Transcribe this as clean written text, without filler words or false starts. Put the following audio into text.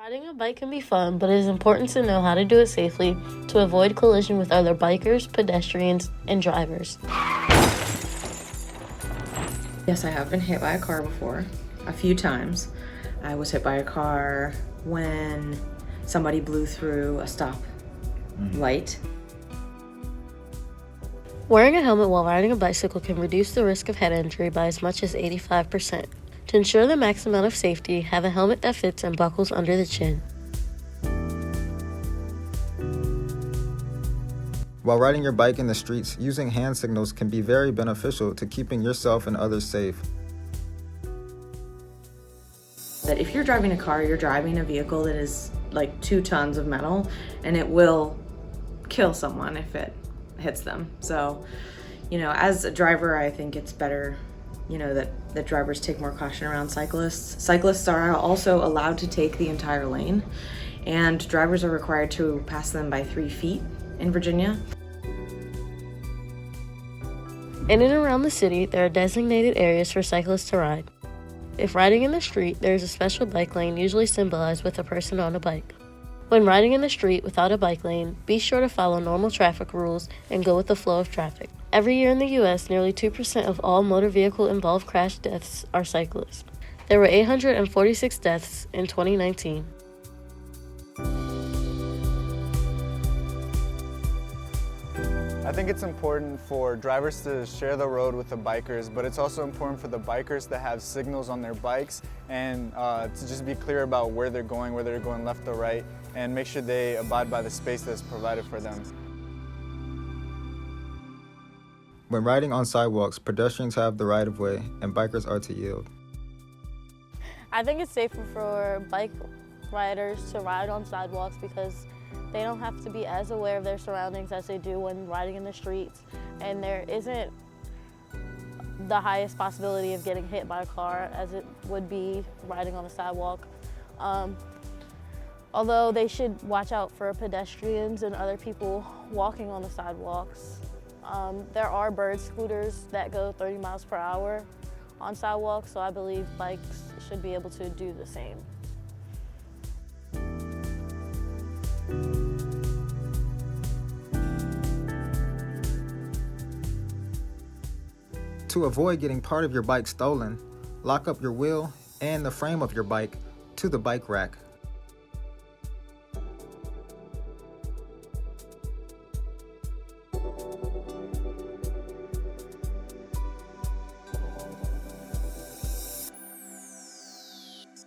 Riding a bike can be fun, but it is important to know how to do it safely to avoid collision with other bikers, pedestrians, and drivers. Yes, I have been hit by a car before, a few times. I was hit by a car when somebody blew through a stop light. Wearing a helmet while riding a bicycle can reduce the risk of head injury by as much as 85%. To ensure the max amount of safety, have a helmet that fits and buckles under the chin. While riding your bike in the streets, using hand signals can be very beneficial to keeping yourself and others safe. That if you're driving a car, you're driving a vehicle that is like 2 tons of metal, and it will kill someone if it hits them. So, as a driver, I think it's better that drivers take more caution around cyclists. Cyclists are also allowed to take the entire lane, and drivers are required to pass them by 3 feet in Virginia. In and around the city, there are designated areas for cyclists to ride. If riding in the street, there is a special bike lane usually symbolized with a person on a bike. When riding in the street without a bike lane, be sure to follow normal traffic rules and go with the flow of traffic. Every year in the U.S., nearly 2% of all motor vehicle-involved crash deaths are cyclists. There were 846 deaths in 2019. I think it's important for drivers to share the road with the bikers, but it's also important for the bikers to have signals on their bikes and to just be clear about where they're going left or right, and make sure they abide by the space that's provided for them. When riding on sidewalks, pedestrians have the right of way and bikers are to yield. I think it's safer for bike riders to ride on sidewalks because they don't have to be as aware of their surroundings as they do when riding in the streets, and there isn't the highest possibility of getting hit by a car as it would be riding on a sidewalk. Although they should watch out for pedestrians and other people walking on the sidewalks. There are bird scooters that go 30 miles per hour on sidewalks, so I believe bikes should be able to do the same. To avoid getting part of your bike stolen, lock up your wheel and the frame of your bike to the bike rack.